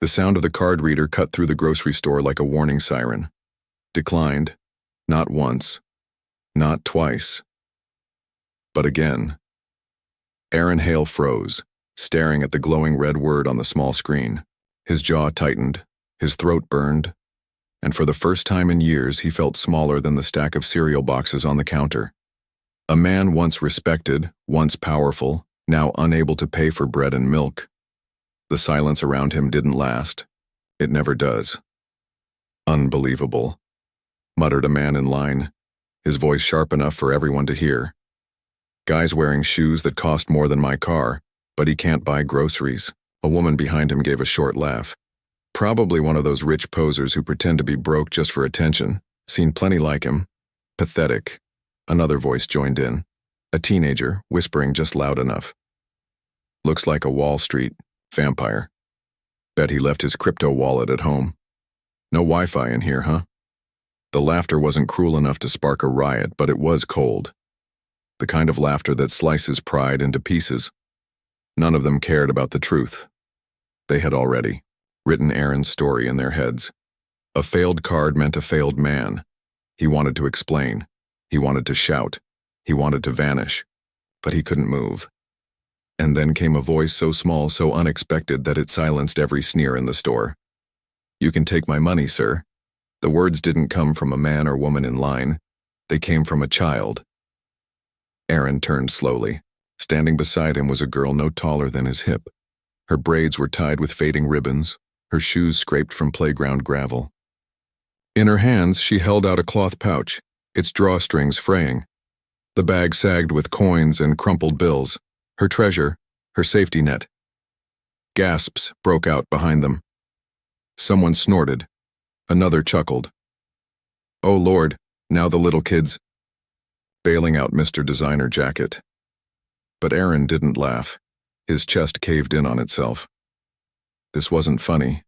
The sound of the card reader cut through the grocery store like a warning siren. Declined. Not once. Not twice. But again. Aaron Hale froze, staring at the glowing red word on the small screen. His jaw tightened, his throat burned, and for the first time in years he felt smaller than the stack of cereal boxes on the counter. A man once respected, once powerful, now unable to pay for bread and milk. The silence around him didn't last. It never does. "Unbelievable," muttered a man in line, his voice sharp enough for everyone to hear. "Guy's wearing shoes that cost more than my car, but he can't buy groceries." A woman behind him gave a short laugh. Probably one of those rich posers who pretend to be broke just for attention. Seen plenty like him. Pathetic. Another voice joined in. A teenager, whispering just loud enough. "Looks like a Wall Street vampire. Bet he left his crypto wallet at home. No Wi-Fi in here, huh?" The laughter wasn't cruel enough to spark a riot, but it was cold. The kind of laughter that slices pride into pieces. None of them cared about the truth. They had already written Aaron's story in their heads. A failed card meant a failed man. He wanted to explain. He wanted to shout. He wanted to vanish. But he couldn't move. And then came a voice so small, so unexpected that it silenced every sneer in the store. "You can take my money, sir." The words didn't come from a man or woman in line. They came from a child. Aaron turned slowly. Standing beside him was a girl no taller than his hip. Her braids were tied with fading ribbons, her shoes scraped from playground gravel. In her hands, she held out a cloth pouch, its drawstrings fraying. The bag sagged with coins and crumpled bills, her treasure, her safety net. Gasps broke out behind them. Someone snorted. Another chuckled. "Oh Lord, now the little kids." Bailing out Mr. Designer Jacket. But Aaron didn't laugh. His chest caved in on itself. This wasn't funny.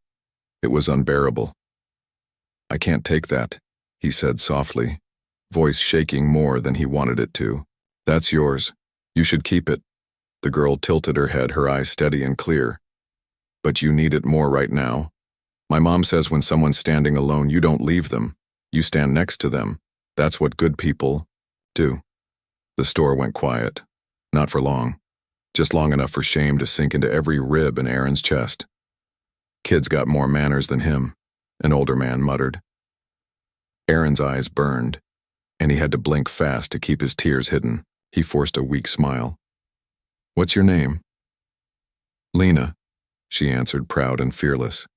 It was unbearable. "I can't take that," he said softly, voice shaking more than he wanted it to. "That's yours. You should keep it." The girl tilted her head, her eyes steady and clear. "But you need it more right now. My mom says when someone's standing alone, you don't leave them. You stand next to them. That's what good people do." The store went quiet. Not for long. Just long enough for shame to sink into every rib in Aaron's chest. "Kid's got more manners than him," an older man muttered. Aaron's eyes burned, and he had to blink fast to keep his tears hidden. He forced a weak smile. "What's your name?" "Lena," she answered, proud and fearless.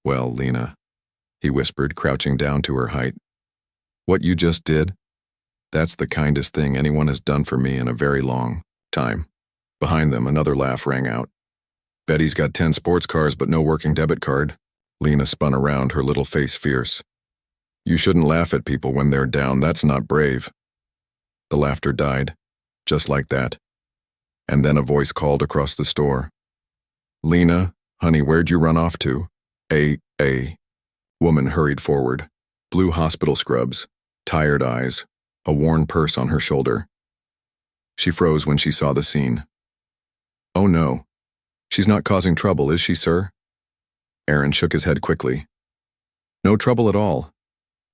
"Well, Lena," he whispered, crouching down to her height. "What you just did? That's the kindest thing anyone has done for me in a very long time." Behind them, another laugh rang out. "Bet he's got 10 sports cars but no working debit card." Lena spun around, her little face fierce. "You shouldn't laugh at people when they're down. That's not brave." The laughter died, just like that. And then a voice called across the store. "Lena, honey, where'd you run off to?" A woman hurried forward. Blue hospital scrubs, tired eyes, a worn purse on her shoulder. She froze when she saw the scene. "Oh no. She's not causing trouble, is she, sir?" Aaron shook his head quickly. "No trouble at all.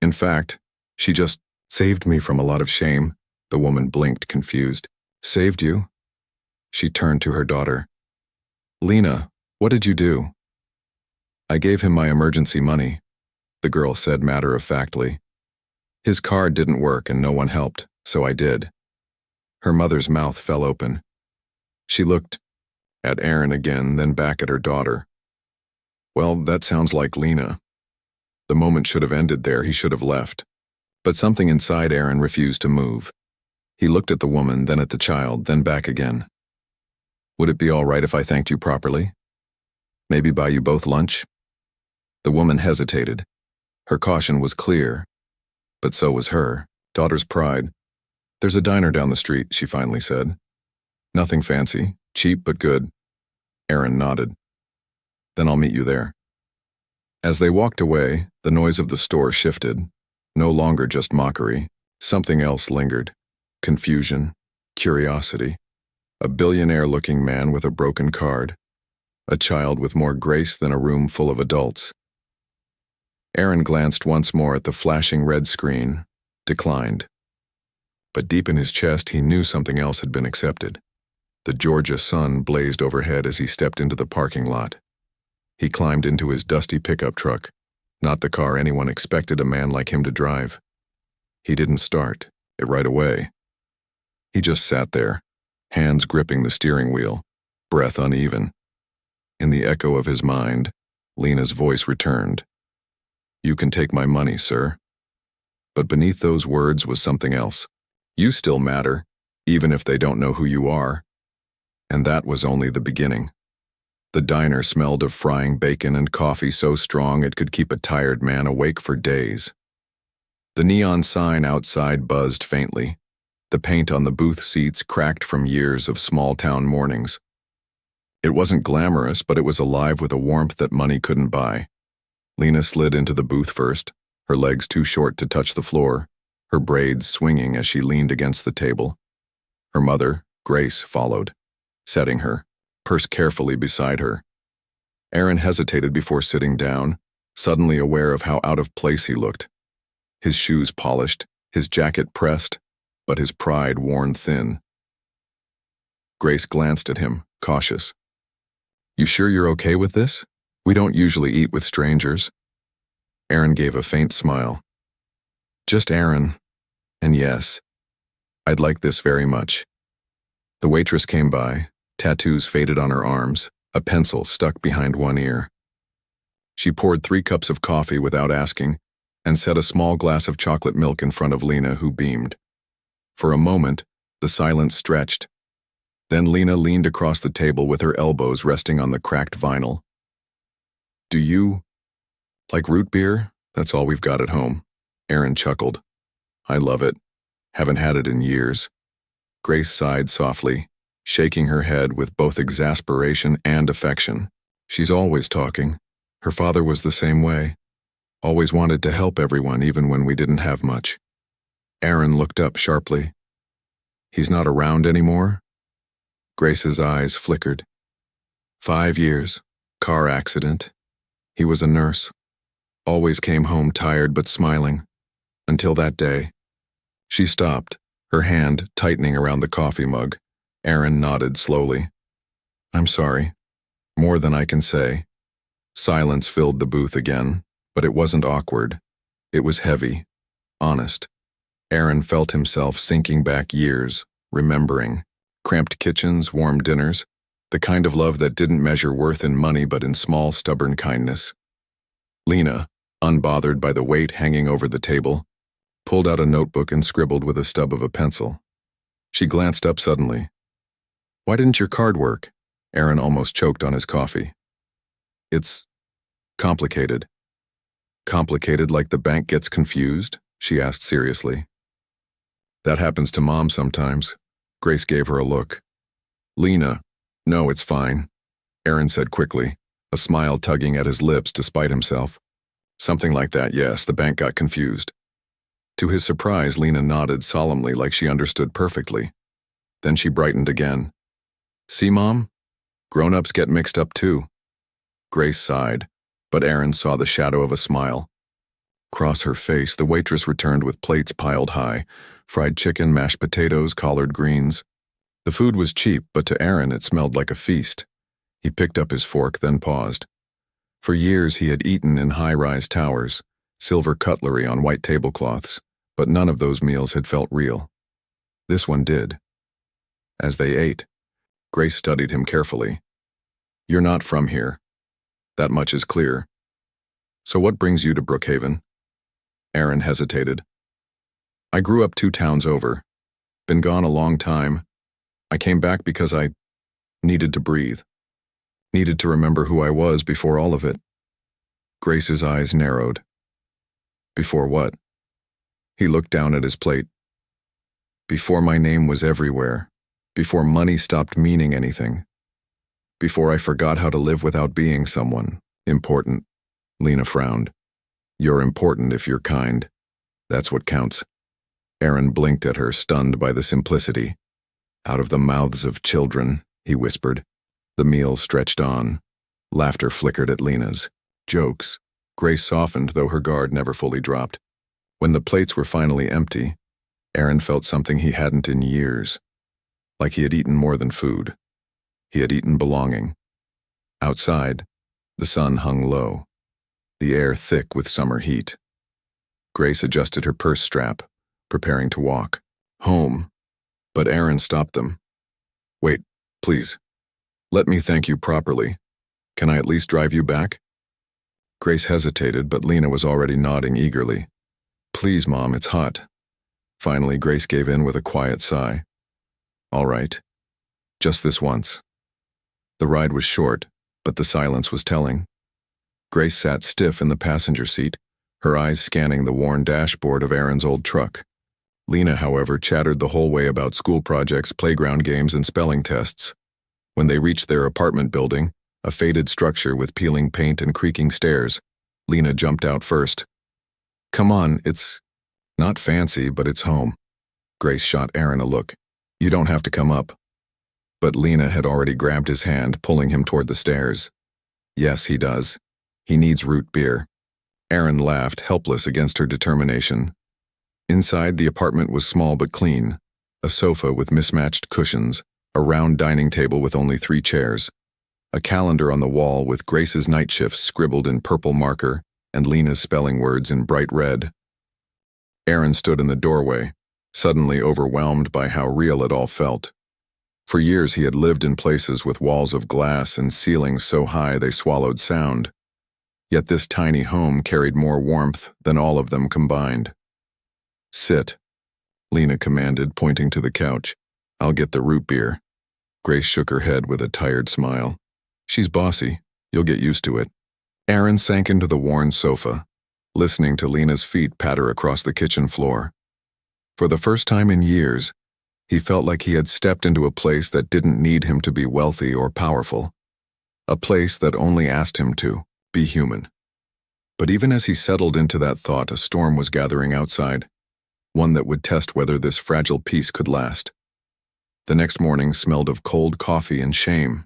In fact, she just saved me from a lot of shame." The woman blinked, confused. "Saved you?" She turned to her daughter. "Lena, what did you do?" "I gave him my emergency money," the girl said matter-of-factly. "His card didn't work and no one helped, so I did." Her mother's mouth fell open. She looked at Aaron again, then back at her daughter. "Well, that sounds like Lena." The moment should have ended there. He should have left. But something inside Aaron refused to move. He looked at the woman, then at the child, then back again. "Would it be all right if I thanked you properly? Maybe buy you both lunch?" The woman hesitated. Her caution was clear, but so was her daughter's pride. "There's a diner down the street," she finally said. "Nothing fancy, cheap but good." Aaron nodded. "Then I'll meet you there." As they walked away, the noise of the store shifted. No longer just mockery. Something else lingered. Confusion, curiosity. A billionaire-looking man with a broken card. a child with more grace than a room full of adults. Aaron glanced once more at the flashing red screen, declined. But deep in his chest he knew something else had been accepted. The Georgia sun blazed overhead as he stepped into the parking lot. He climbed into his dusty pickup truck, not the car anyone expected a man like him to drive. He didn't start it right away. He just sat there, hands gripping the steering wheel, breath uneven. In the echo of his mind, Lena's voice returned. "You can take my money, sir." But beneath those words was something else. "You still matter, even if they don't know who you are." And that was only the beginning. The diner smelled of frying bacon and coffee so strong it could keep a tired man awake for days. The neon sign outside buzzed faintly. The paint on the booth seats cracked from years of small-town mornings. It wasn't glamorous, but it was alive with a warmth that money couldn't buy. Lena slid into the booth first, her legs too short to touch the floor, her braids swinging as she leaned against the table. Her mother, Grace, followed, setting her, purse carefully beside her. Aaron hesitated before sitting down, suddenly aware of how out of place he looked. His shoes polished, his jacket pressed, but his pride worn thin. Grace glanced at him, cautious. "You sure you're okay with this? We don't usually eat with strangers." Aaron gave a faint smile. "Just Aaron. And yes, I'd like this very much." The waitress came by, tattoos faded on her arms, a pencil stuck behind one ear. She poured 3 cups of coffee without asking and set a small glass of chocolate milk in front of Lena, who beamed. For a moment, the silence stretched. Then Lena leaned across the table with her elbows resting on the cracked vinyl. "Do you like root beer? That's all we've got at home." Aaron chuckled. "I love it. Haven't had it in years." Grace sighed softly, shaking her head with both exasperation and affection. "She's always talking. Her father was the same way. Always wanted to help everyone even when we didn't have much." Aaron looked up sharply. "He's not around anymore?" Grace's eyes flickered. 5 years, car accident. He was a nurse. Always came home tired but smiling. Until that day. She stopped, her hand tightening around the coffee mug. Aaron nodded slowly. "I'm sorry. More than I can say." Silence filled the booth again, but it wasn't awkward. It was heavy, honest. Aaron felt himself sinking back years, remembering. Cramped kitchens, warm dinners, the kind of love that didn't measure worth in money but in small, stubborn kindness. Lena, unbothered by the weight hanging over the table, pulled out a notebook and scribbled with a stub of a pencil. She glanced up suddenly. "Why didn't your card work?" Aaron almost choked on his coffee. "It's complicated." "Complicated like the bank gets confused?" she asked seriously. "That happens to Mom sometimes." Grace gave her a look. "Lena, no, it's fine," Aaron said quickly, a smile tugging at his lips despite himself. "Something like that, yes, the bank got confused." To his surprise, Lena nodded solemnly like she understood perfectly. Then she brightened again. "See, Mom? Grown-ups get mixed up too." Grace sighed, but Aaron saw the shadow of a smile. Across her face, the waitress returned with plates piled high, fried chicken, mashed potatoes, collard greens. The food was cheap, but to Aaron it smelled like a feast. He picked up his fork, then paused. For years he had eaten in high-rise towers, silver cutlery on white tablecloths, but none of those meals had felt real. This one did. As they ate, Grace studied him carefully. "You're not from here. That much is clear. So what brings you to Brookhaven?" Aaron hesitated. "I grew up 2 towns over. Been gone a long time. I came back because I needed to breathe. Needed to remember who I was before all of it." Grace's eyes narrowed. "Before what?" He looked down at his plate. "Before my name was everywhere. Before money stopped meaning anything. Before I forgot how to live without being someone important." Lena frowned. "You're important if you're kind. That's what counts." Aaron blinked at her, stunned by the simplicity. "Out of the mouths of children," he whispered. The meal stretched on, Laughter flickered at Lena's jokes. Grace softened, though her guard never fully dropped. When the plates were finally empty, Aaron felt something he hadn't in years. Like he had eaten more than food. He had eaten belonging. Outside, the sun hung low, the air thick with summer heat. Grace adjusted her purse strap, preparing to walk home, but Aaron stopped them. "Wait, please. Let me thank you properly. Can I at least drive you back?" Grace hesitated, but Lena was already nodding eagerly. "Please, Mom, it's hot." Finally, Grace gave in with a quiet sigh. "All right. Just this once." The ride was short, but the silence was telling. Grace sat stiff in the passenger seat, her eyes scanning the worn dashboard of Aaron's old truck. Lena, however, chattered the whole way about school projects, playground games, and spelling tests. When they reached their apartment building, a faded structure with peeling paint and creaking stairs, Lena jumped out first. "Come on, it's not fancy, but it's home." Grace shot Aaron a look. "You don't have to come up." But Lena had already grabbed his hand, pulling him toward the stairs. "Yes, he does. He needs root beer." Aaron laughed, helpless against her determination. Inside, the apartment was small but clean. A sofa with mismatched cushions, a round dining table with only 3 chairs, a calendar on the wall with Grace's night shifts scribbled in purple marker and Lena's spelling words in bright red. Aaron stood in the doorway, suddenly overwhelmed by how real it all felt. For years he had lived in places with walls of glass and ceilings so high they swallowed sound. Yet this tiny home carried more warmth than all of them combined. "Sit," Lena commanded, pointing to the couch. "I'll get the root beer." Grace shook her head with a tired smile. "She's bossy. You'll get used to it." Aaron sank into the worn sofa, listening to Lena's feet patter across the kitchen floor. For the first time in years, he felt like he had stepped into a place that didn't need him to be wealthy or powerful. A place that only asked him to be human. But even as he settled into that thought, a storm was gathering outside, one that would test whether this fragile peace could last. The next morning smelled of cold coffee and shame.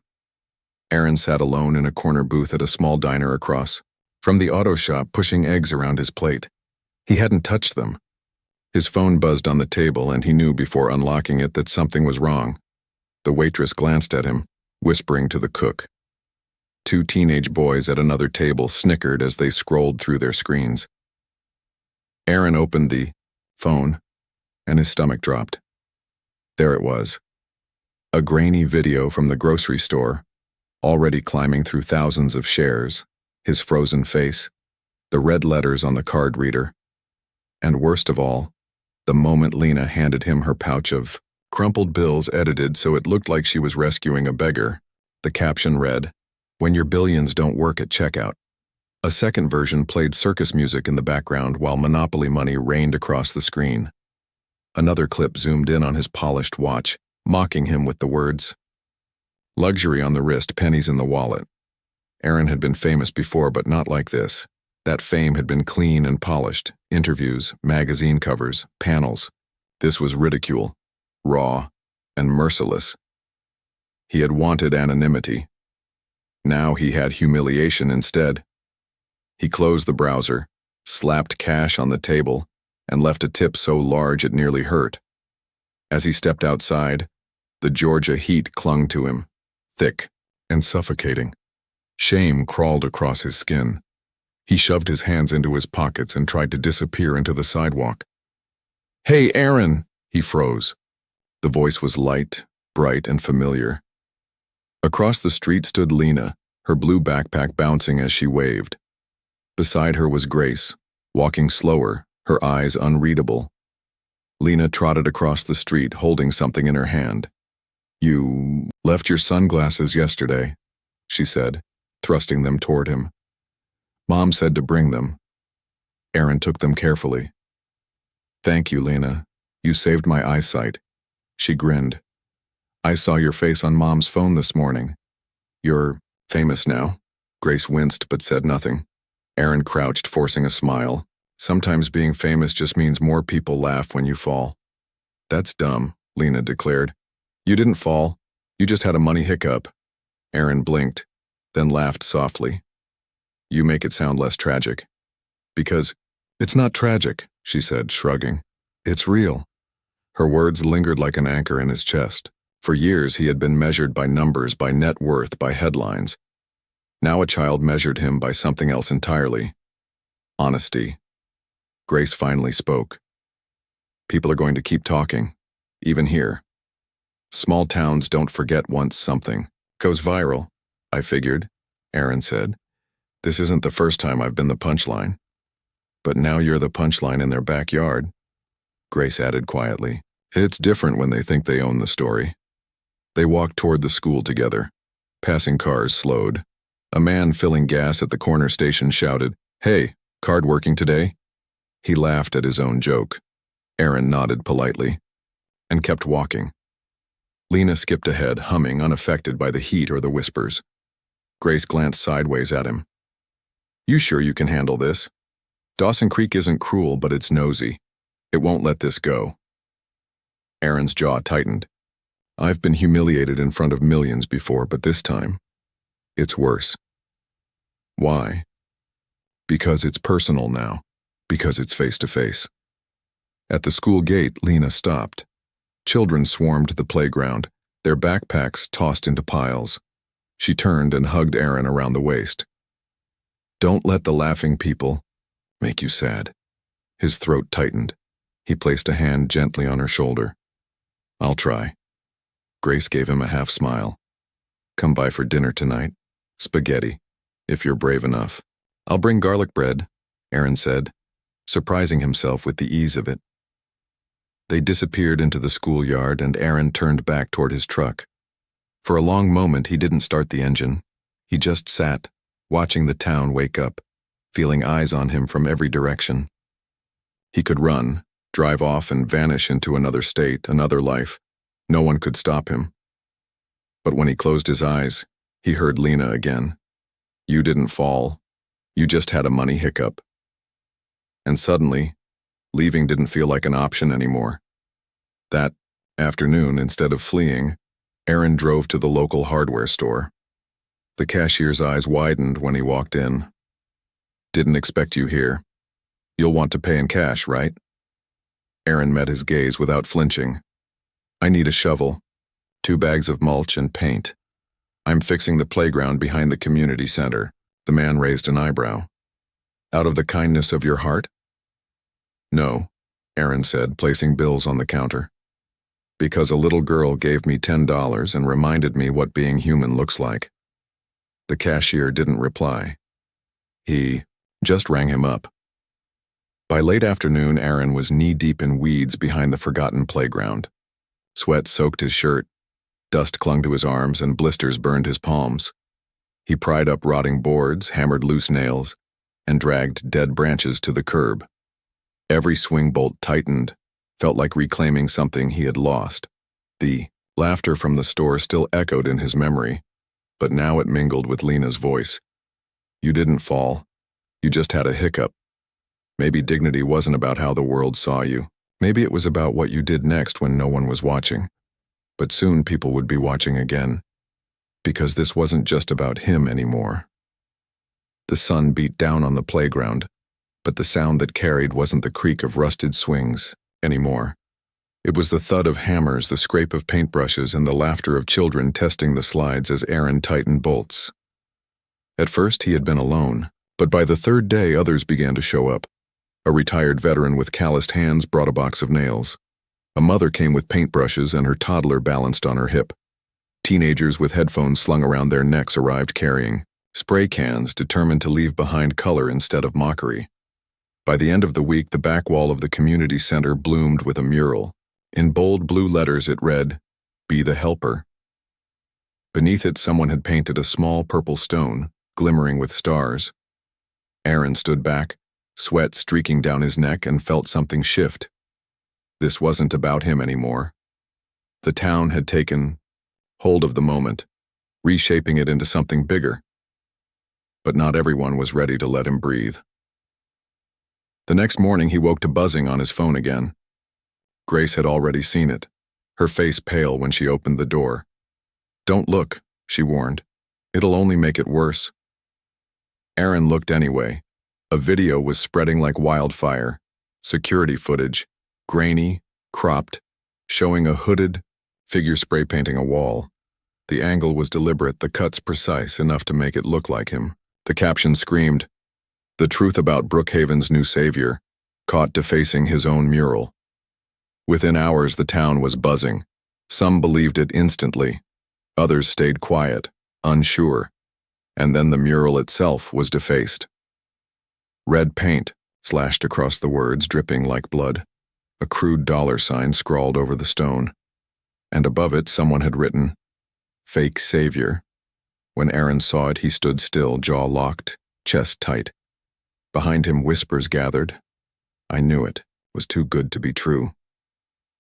Aaron sat alone in a corner booth at a small diner across from the auto shop, pushing eggs around his plate. He hadn't touched them. His phone buzzed on the table, and he knew before unlocking it that something was wrong. The waitress glanced at him, whispering to the cook. 2 teenage boys at another table snickered as they scrolled through their screens. Aaron opened the phone, and his stomach dropped. There it was. A grainy video from the grocery store, already climbing through thousands of shares, his frozen face, the red letters on the card reader, and worst of all, the moment Lena handed him her pouch of crumpled bills edited so it looked like she was rescuing a beggar. The caption read, "When your billions don't work at checkout." A second version played circus music in the background while Monopoly money rained across the screen. Another clip zoomed in on his polished watch, mocking him with the words, "Luxury on the wrist, pennies in the wallet." Aaron had been famous before, but not like this. That fame had been clean and polished. Interviews, magazine covers, panels. This was ridicule, raw, and merciless. He had wanted anonymity. Now he had humiliation instead. He closed the browser, slapped cash on the table, and left a tip so large it nearly hurt. As he stepped outside, the Georgia heat clung to him, thick and suffocating. Shame crawled across his skin. He shoved his hands into his pockets and tried to disappear into the sidewalk. "Hey, Aaron!" He froze. The voice was light, bright, and familiar. Across the street stood Lena, her blue backpack bouncing as she waved. Beside her was Grace, walking slower, her eyes unreadable. Lena trotted across the street, holding something in her hand. "You left your sunglasses yesterday," she said, thrusting them toward him. "Mom said to bring them." Aaron took them carefully. "Thank you, Lena. You saved my eyesight." She grinned. "I saw your face on Mom's phone this morning." "You're famous now?" Grace winced but said nothing. Aaron crouched, forcing a smile. "Sometimes being famous just means more people laugh when you fall." "That's dumb," Lena declared. "You didn't fall. You just had a money hiccup." Aaron blinked. then laughed softly. You make it sound less tragic. Because it's not tragic, she said, shrugging. It's real. Her words lingered like an anchor in his chest. For years he had been measured by numbers, by net worth, by headlines. Now a child measured him by something else entirely. Honesty. Grace finally spoke. People are going to keep talking, even here. Small towns don't forget once something goes viral, I figured, Aaron said. This isn't the first time I've been the punchline. But now you're the punchline in their backyard, Grace added quietly. It's different when they think they own the story. They walked toward the school together. Passing cars slowed. A man filling gas at the corner station shouted, "Hey, card working today?" He laughed at his own joke. Aaron nodded politely and kept walking. Lena skipped ahead, humming, unaffected by the heat or the whispers. Grace glanced sideways at him. You sure you can handle this? Dawson Creek isn't cruel, but it's nosy. It won't let this go. Aaron's jaw tightened. I've been humiliated in front of millions before, but this time, it's worse. Why? Because it's personal now. Because it's face-to-face. At the school gate, Lena stopped. Children swarmed the playground, their backpacks tossed into piles. She turned and hugged Aaron around the waist. Don't let the laughing people make you sad. His throat tightened. He placed a hand gently on her shoulder. I'll try. Grace gave him a half smile. Come by for dinner tonight. Spaghetti, if you're brave enough. I'll bring garlic bread, Aaron said, surprising himself with the ease of it. They disappeared into the schoolyard and Aaron turned back toward his truck. For a long moment he didn't start the engine. He just sat, watching the town wake up, feeling eyes on him from every direction. He could run, drive off and vanish into another state, another life. No one could stop him. But when he closed his eyes, he heard Lena again. You didn't fall. You just had a money hiccup. And suddenly, leaving didn't feel like an option anymore. That afternoon, instead of fleeing, Aaron drove to the local hardware store. The cashier's eyes widened when he walked in. Didn't expect you here. You'll want to pay in cash, right? Aaron met his gaze without flinching. I need a shovel, 2 bags of mulch and paint. I'm fixing the playground behind the community center. The man raised an eyebrow. Out of the kindness of your heart? No, Aaron said, placing bills on the counter. Because a little girl gave me $10 and reminded me what being human looks like. The cashier didn't reply. He just rang him up. By late afternoon, Aaron was knee-deep in weeds behind the forgotten playground. Sweat soaked his shirt, dust clung to his arms, and blisters burned his palms. He pried up rotting boards, hammered loose nails, and dragged dead branches to the curb. Every swing bolt tightened, felt like reclaiming something he had lost. The laughter from the store still echoed in his memory, but now it mingled with Lena's voice. You didn't fall. You just had a hiccup. Maybe dignity wasn't about how the world saw you. Maybe it was about what you did next when no one was watching. But soon people would be watching again, because this wasn't just about him anymore. The sun beat down on the playground, but the sound that carried wasn't the creak of rusted swings anymore. It was the thud of hammers, the scrape of paintbrushes, and the laughter of children testing the slides as Aaron tightened bolts. At first he had been alone, but by the 3rd day others began to show up. A retired veteran with calloused hands brought a box of nails. A mother came with paintbrushes and her toddler balanced on her hip. Teenagers with headphones slung around their necks arrived carrying spray cans, determined to leave behind color instead of mockery. By the end of the week, the back wall of the community center bloomed with a mural. In bold blue letters it read, "Be the helper." Beneath it, someone had painted a small purple stone, glimmering with stars. Aaron stood back, sweat streaking down his neck, and felt something shift. This wasn't about him anymore. The town had taken hold of the moment, reshaping it into something bigger. But not everyone was ready to let him breathe. The next morning he woke to buzzing on his phone again. Grace had already seen it, her face pale when she opened the door. Don't look, she warned. It'll only make it worse. Aaron looked anyway. A video was spreading like wildfire. Security footage, grainy, cropped, showing a hooded figure spray painting a wall. The angle was deliberate, the cuts precise, enough to make it look like him. The caption screamed, "The truth about Brookhaven's new savior, caught defacing his own mural." Within hours, the town was buzzing. Some believed it instantly. Others stayed quiet, unsure. And then the mural itself was defaced. Red paint slashed across the words, dripping like blood. A crude dollar sign scrawled over the stone. And above it, someone had written, "Fake Savior." When Aaron saw it, he stood still, jaw locked, chest tight. Behind him, whispers gathered. I knew it. Was too good to be true.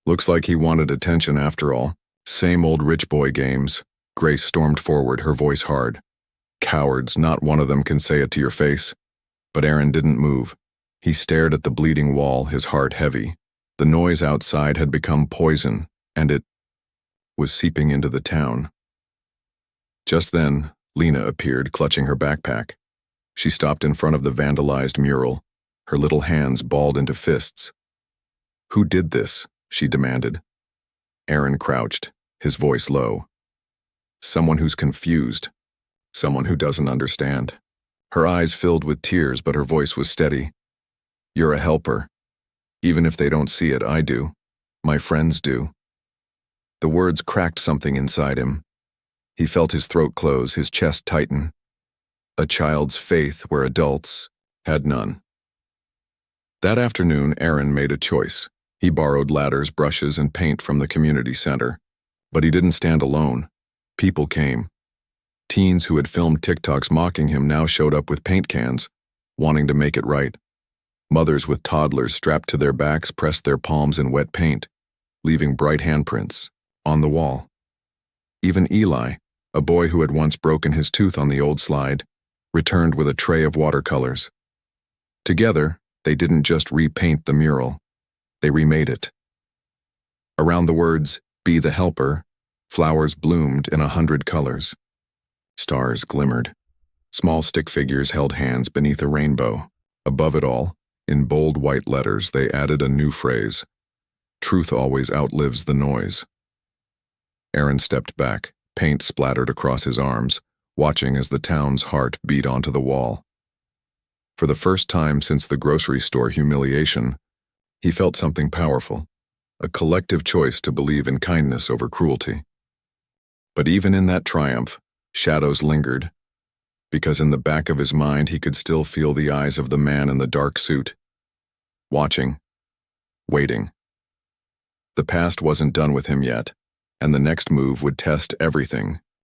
Looks like he wanted attention after all. Same old rich boy games. Grace stormed forward, her voice hard. Cowards, not one of them can say it to your face. But Aaron didn't move. He stared at the bleeding wall, his heart heavy. The noise outside had become poison, and it was seeping into the town. Just then, Lena appeared, clutching her backpack. She stopped in front of the vandalized mural, her little hands balled into fists. "Who did this?" she demanded. Aaron crouched, his voice low. "Someone who's confused. Someone who doesn't understand." Her eyes filled with tears, but her voice was steady. "You're a helper. Even if they don't see it, I do. My friends do." The words cracked something inside him. He felt his throat close, his chest tighten. A child's faith where adults had none. That afternoon, Aaron made a choice. He borrowed ladders, brushes, and paint from the community center. But he didn't stand alone. People came. Teens who had filmed TikToks mocking him now showed up with paint cans, wanting to make it right. Mothers with toddlers strapped to their backs pressed their palms in wet paint, leaving bright handprints on the wall. Even Eli, a boy who had once broken his tooth on the old slide, returned with a tray of watercolors. Together, they didn't just repaint the mural, they remade it. Around the words, "Be the helper," flowers bloomed in 100 colors. Stars glimmered. Small stick figures held hands beneath a rainbow. Above it all, in bold white letters, they added a new phrase, "Truth always outlives the noise." Aaron stepped back, paint splattered across his arms, watching as the town's heart beat onto the wall. For the first time since the grocery store humiliation, he felt something powerful, a collective choice to believe in kindness over cruelty. But even in that triumph, shadows lingered, because in the back of his mind he could still feel the eyes of the man in the dark suit, watching, waiting. The past wasn't done with him yet, and the next move would test everything